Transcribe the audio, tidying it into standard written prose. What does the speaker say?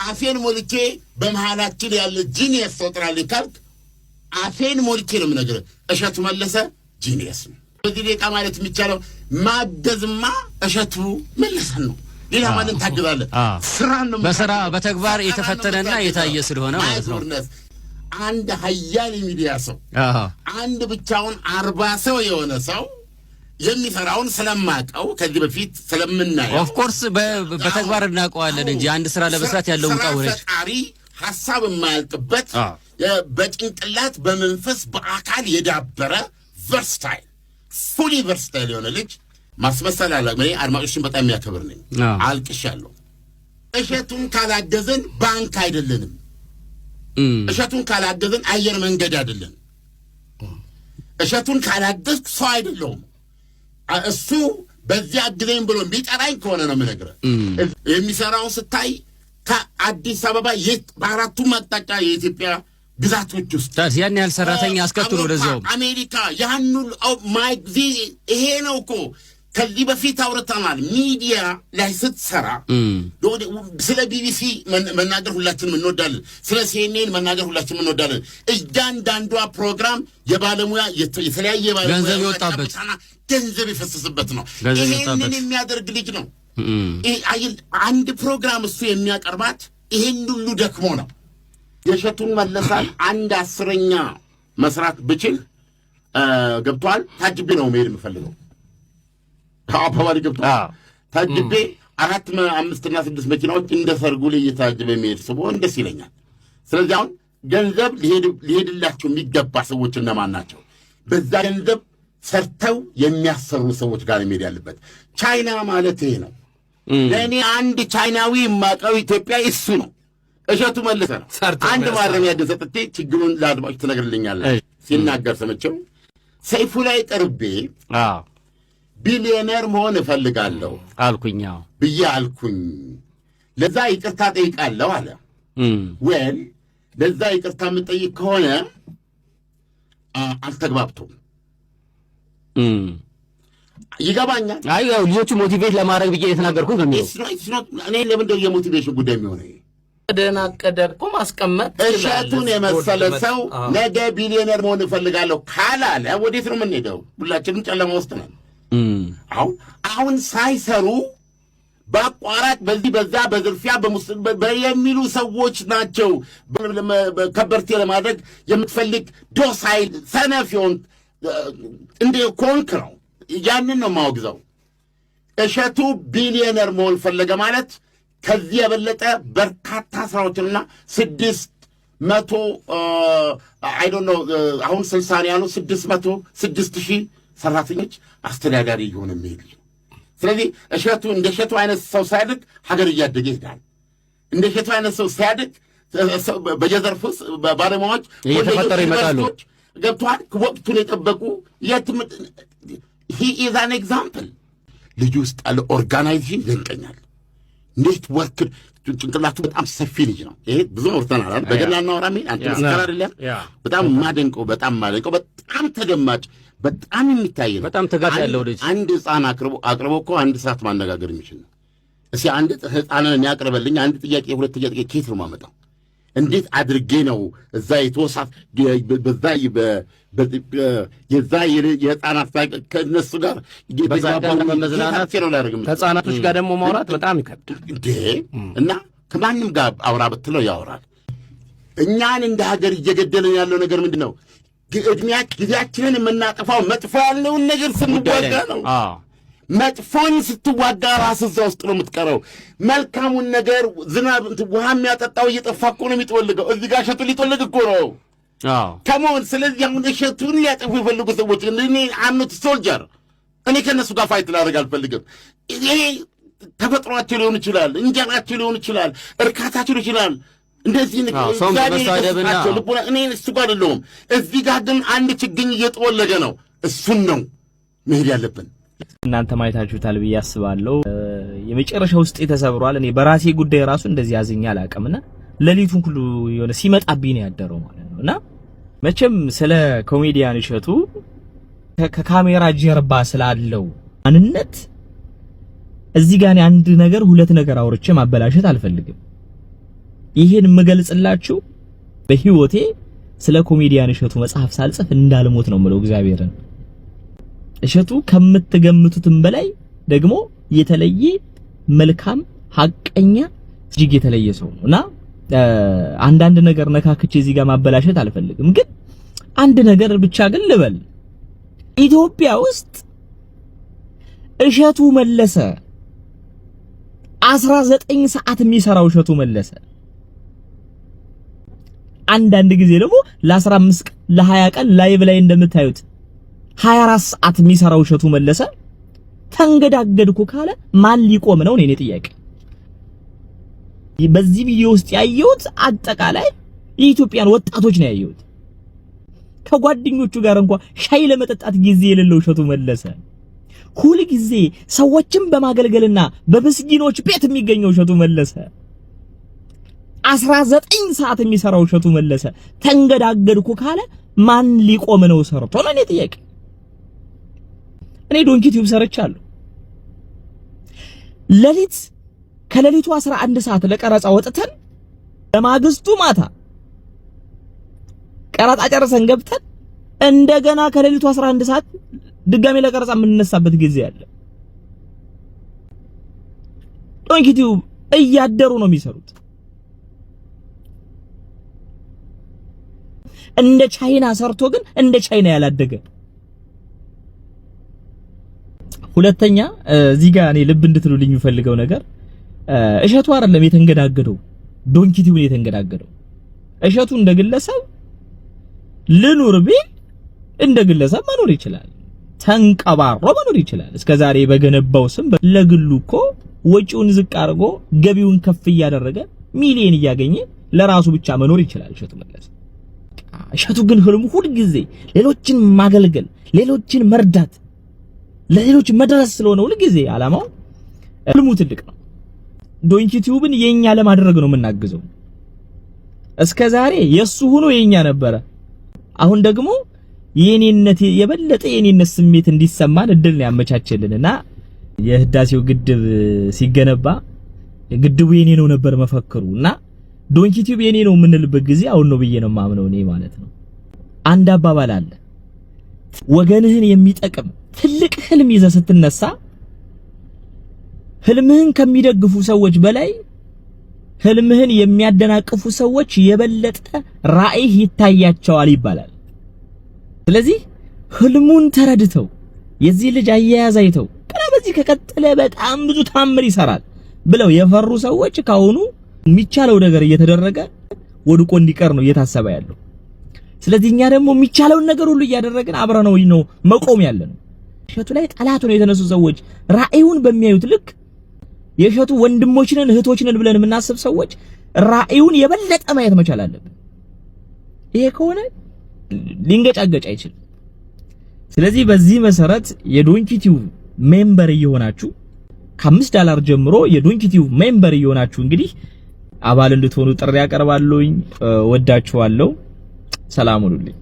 አፌን ሞልቼ በመሃላችን ያለ ጂኒየስ ወጥራልኝ ካልክ አፌን ሞልቼ ነው የምነግርህ። እሸቱ መለሰ ጂኒየስ ነው። በዚህ ደቂቃ ማለት የሚቻለው ማገዝማ እሸቱ መለሰን ነው። ሌላ ማንን ታግዛለህ? ስራ ነው በስራ በተግባር የተፈተነና የታየ ስለሆነ ማለት ነው። አንድ ሀያል ሚዲያ ሰው አንድ ብቻውን 40 ሰው የሆነ ሰው የሚሰራውን ስለማቀው ከዚህ በፊት ስለምናየው ኦፍ ኮርስ በተግባር እናውቀዋለን እንጂ አንድ ስራ ለመስራት ያለው ውጣ ውረድ ፈጣሪ ሐሳብ የማያልቅበት በጭንቅላት በመንፈስ በአካል የዳበረ ቨርሳታይል ፉሊ ቨርሳታይል የሆነ ልጅ ማስመሰል አላውቅም። አድማጮችን በጣም የሚያከብር ነኝ። አልቅሻለሁ። እሸቱን ካላገዘን ባንክ አይደለንም። እሸቱን ካላገዘን አየር መንገድ አይደለንም። እሸቱን ካላገዝኩ ሰው አይደለሁም። እሱ በዚያ አግዘኝ ብሎ ቢጠራኝ ከሆነ ነው የምነግርህ። የሚሰራውን ስታይ ከአዲስ አበባ በአራቱም አቅጣጫ የኢትዮጵያ ግዛቶች ውስጥ ያን ያህል ሰራተኛ አስከትሎ ወደዚያው አሜሪካ ያንኑ ይሄ ነው እኮ ከዚህ በፊት አውርተናል። ሚዲያ ላይ ስትሰራ ስለ ቢቢሲ መናገር ሁላችንም እንወዳለን። ስለ ሲኤንኤን መናገር ሁላችንም እንወዳለን። እያንዳንዷ ፕሮግራም የባለሙያ የተለያየ ባለሙያ ገንዘብ ይወጣበት ገንዘብ የፈሰሰበት ነው። ይሄንን የሚያደርግ ልጅ ነው። አንድ ፕሮግራም እሱ የሚያቀርባት ይሄን ሁሉ ደክሞ ነው። የእሸቱን መለሳን 1/10 መስራት ብችል ገብቷል። ታጅቤ ነው መሄድ የምፈልገው። አባባሪ ገብቷል። ታጅቤ 4፣ 5 እና 6 መኪናዎች እንደ ሰርጉ ላይ እየታጀበ መሄድ ስቦን ደስ ይለኛል። ስለዚህ አሁን ገንዘብ ሊሄድላቸው የሚገባ ሰዎች እነማን ናቸው? በዛ ገንዘብ ሰርተው የሚያሰሩ ሰዎች ጋር መሄድ ያለበት። ቻይና ማለት ይሄ ነው። ለእኔ አንድ ቻይናዊ የማውቀው ኢትዮጵያ እሱ ነው፣ እሸቱ መለሰ ነው። አንድ ማረሚያ ግን ሰጥቼ ችግሩን ለአድማጮች ትነግርልኛለህ። ሲናገር ሰምቼው ሰይፉ ላይ ቀርቤ ቢሊዮነር መሆን እፈልጋለሁ አልኩኝ ብዬ አልኩኝ። ለዛ ይቅርታ ጠይቃለሁ አለ። ወል ለዛ ይቅርታ የምጠይቅ ከሆነ አልተግባብቶም። ይገባኛል። አይ ልጆቹ ሞቲቬት ለማድረግ ብዬ የተናገርኩት ነው። እኔ ለምንድነው የሞቲቬሽን ጉዳይ የሚሆነው? ደናቀደርኩ ማስቀመጥ እሸቱን የመሰለ ሰው ነገ ቢሊዮነር መሆን እፈልጋለሁ ካላለ ወዴት ነው የምንሄደው? ሁላችንም ጨለማ ውስጥ ነን። አሁን ሳይሰሩ በአቋራጭ በዚህ በዛ በዝርፊያ በሙስና የሚሉ ሰዎች ናቸው። ከበርቴ ለማድረግ የምትፈልግ ዶሳይል ሰነፍ ይሆን እንደ ኮንክ ነው። ያንን ነው ማወግዘው። እሸቱ ቢሊዮነር መሆን ፈለገ ማለት ከዚህ የበለጠ በርካታ ስራዎችንና 600 አይ ዶንት ኖ አሁን 60 ያሉ 600,000 ሰራተኞች አስተዳዳሪ የሆነ የሚሄድ ነው። ስለዚህ እሸቱ እንደ እሸቱ አይነት ሰው ሲያድግ ሀገር እያደገ ይሄዳል። እንደ እሸቱ አይነት ሰው ሲያድግ በየዘርፉ ባለሙያዎች እየተፈጠሩ ይመጣሉ። ገብቷል። ወቅቱን የጠበቁ he is an example። ልጁ ውስጥ ያለ ኦርጋናይዜሽን ይደንቀኛል። እንዴት ወርክ ጭንቅላቱ በጣም ሰፊ ልጅ ነው። ይሄ ብዙ ወርተናል አይደል? በገናና ወራሚ አንተ መስከራ አይደለም። በጣም ማደንቀው በጣም ተደማጭ በጣም የሚታይ ነው። በጣም ተጋጥ ያለው ልጅ አንድ ህፃን አቅርቦ እኮ አንድ ሰዓት ማነጋገር የሚችል ነው። እስኪ አንድ ህፃንን ያቀርበልኝ አንድ ጥያቄ ሁለት ጥያቄ ከየት ነው የማመጣው? እንዴት አድርጌ ነው እዛ የተወሳት በዛ የዛ የህፃናት ከእነሱ ጋር መዝናናት ከህፃናቶች ጋር ደግሞ ማውራት በጣም ይከብዳል እንዴ! እና ከማንም ጋር አውራ ብትለው ያወራል። እኛን እንደ ሀገር እየገደለን ያለው ነገር ምንድን ነው? ጊዜያችንን የምናጠፋው መጥፎ ያለውን ነገር ስንዋጋ ነው። መጥፎን ስትዋጋ ራስህ እዛ ውስጥ ነው የምትቀረው። መልካሙን ነገር ዝናብ ውሃ የሚያጠጣው እየጠፋ እኮ ነው የሚጠወልገው። እዚህ ጋር እሸቱን ሊጠወልግ እኮ ነው ከመሆን። ስለዚህ አሁን እሸቱን ሊያጠፉ የፈልጉ ሰዎች እኔ አምኖት ሶልጀር እኔ ከእነሱ ጋር ፋይት ላደርግ አልፈልግም። ይሄ ተፈጥሯቸው ሊሆን ይችላል፣ እንጀራቸው ሊሆን ይችላል፣ እርካታቸው ሊሆን ይችላል። እንደዚህ ልቡና እኔ እሱ ጋር አይደለሁም። እዚህ ጋር ግን አንድ ችግኝ እየጠወለገ ነው። እሱን ነው መሄድ ያለብን። እናንተ ማየታችሁታል ብዬ አስባለሁ። የመጨረሻው ውስጥ ተሰብሯል። እኔ በራሴ ጉዳይ ራሱ እንደዚህ አዝኛ አላውቅምና ሌሊቱን ሁሉ የሆነ ሲመጣብኝ ነው ያደረው ማለት ነውና መቼም ስለ ኮሜዲያን እሸቱ ከካሜራ ጀርባ ስላለው ማንነት እዚህ ጋር አንድ ነገር ሁለት ነገር አውርቼ ማበላሸት አልፈልግም። ይሄን የምገልጽላችሁ በህይወቴ ስለ ኮሜዲያን እሸቱ መጽሐፍ ሳልጽፍ እንዳልሞት ነው የምለው እግዚአብሔርን። እሸቱ ከምትገምቱትም በላይ ደግሞ የተለየ መልካም ሐቀኛ እጅግ የተለየ ሰው ነውና አንዳንድ ነገር ነካክቼ እዚህ ጋር ማበላሸት አልፈልግም። ግን አንድ ነገር ብቻ ግን ልበል። ኢትዮጵያ ውስጥ እሸቱ መለሰ 19 ሰዓት የሚሰራው እሸቱ መለሰ አንዳንድ ጊዜ ደግሞ ለ15 ቀን ለ20 ቀን ላይቭ ላይ እንደምታዩት 24 ሰዓት የሚሰራው እሸቱ መለሰ ተንገዳገድኩ ካለ ማን ሊቆም ነው? እኔ ጥያቄ። በዚህ ቪዲዮ ውስጥ ያየሁት አጠቃላይ የኢትዮጵያን ወጣቶች ነው ያየሁት። ከጓደኞቹ ጋር እንኳን ሻይ ለመጠጣት ጊዜ የሌለው እሸቱ መለሰ ሁሉ ጊዜ ሰዎችን በማገልገልና በምስኪኖች ቤት የሚገኘው እሸቱ መለሰ 19 ሰዓት የሚሰራው እሸቱ መለሰ ተንገዳገድኩ ካለ ማን ሊቆም ነው ሰርቶ ነው? እኔ ጥያቄ። እኔ ዶንኪ ቲዩብ ሰርቻለሁ። ከሌሊቱ 11 ሰዓት ለቀረጻ ወጥተን በማግስቱ ማታ ቀረጻ ጨርሰን ገብተን እንደገና ከሌሊቱ 11 ሰዓት ድጋሜ ለቀረጻ የምንነሳበት ጊዜ አለ። ዶንኪ ቲዩብ እያደሩ ነው የሚሰሩት። እንደ ቻይና ሰርቶ ግን እንደ ቻይና ያላደገ። ሁለተኛ እዚህ ጋር እኔ ልብ እንድትሉልኝ የምፈልገው ነገር እሸቱ አይደለም የተንገዳገደው፣ ዶንኪ ቲዩብ ነው የተንገዳገደው። እሸቱ እንደ ግለሰብ ልኑር ቢል እንደ ግለሰብ መኖር ይችላል፣ ተንቀባሮ መኖር ይችላል። እስከዛሬ በገነባው ስም ለግሉ እኮ ወጪውን ዝቅ አድርጎ ገቢውን ከፍ እያደረገ ሚሊዮን እያገኘ ለራሱ ብቻ መኖር ይችላል እሸቱ መለሰ። እሸቱ ግን ህልሙ ሁሉ ጊዜ ሌሎችን ማገልገል፣ ሌሎችን መርዳት፣ ለሌሎች መድረስ ስለሆነ ሁሉ ጊዜ አላማው ህልሙ ትልቅ ነው። ዶንኪ ቲዩብን የኛ ለማድረግ ነው የምናግዘው። እስከዛሬ የሱ ሆኖ የኛ ነበረ። አሁን ደግሞ የኔነት የበለጠ የኔነት ስሜት እንዲሰማን እድል ነው ያመቻቸልንና የህዳሴው ግድብ ሲገነባ ግድቡ የኔ ነው ነበር መፈክሩና ዶንኪ ቲዩብ የኔ ነው የምንልበት ጊዜ አሁን ነው ብዬ ነው ማምነው እኔ ማለት ነው። አንድ አባባል አለ፣ ወገንህን የሚጠቅም ትልቅ ህልም ይዘህ ስትነሳ ህልምህን ከሚደግፉ ሰዎች በላይ ህልምህን የሚያደናቅፉ ሰዎች የበለጠ ራዕይ ይታያቸዋል ይባላል። ስለዚህ ህልሙን ተረድተው የዚህ ልጅ አያያዝ አይተው በዚህ ከቀጠለ በጣም ብዙ ታምር ይሰራል ብለው የፈሩ ሰዎች ካሁኑ የሚቻለው ነገር እየተደረገ ወድቆ እንዲቀር ነው እየታሰበ ያለው። ስለዚህ እኛ ደግሞ የሚቻለውን ነገር ሁሉ እያደረግን አብረነው ነው መቆም ያለነው። እሸቱ ላይ ጠላት ነው የተነሱ ሰዎች ራዕዩን በሚያዩት ልክ የእሸቱ ወንድሞች ነን እህቶች ነን ብለን የምናስብ ሰዎች ራዕዩን የበለጠ ማየት መቻል አለብን። ይሄ ከሆነ ሊንገጫገጭ አይችልም። ስለዚህ በዚህ መሰረት የዶንኪ ቲዩብ ሜምበር እየሆናችሁ $5 ጀምሮ የዶንኪ ቲዩብ ሜምበር እየሆናችሁ እንግዲህ አባል እንድትሆኑ ጥሪ ያቀርባለሁኝ። ወዳችኋለሁ። ሰላም ሁኑልኝ።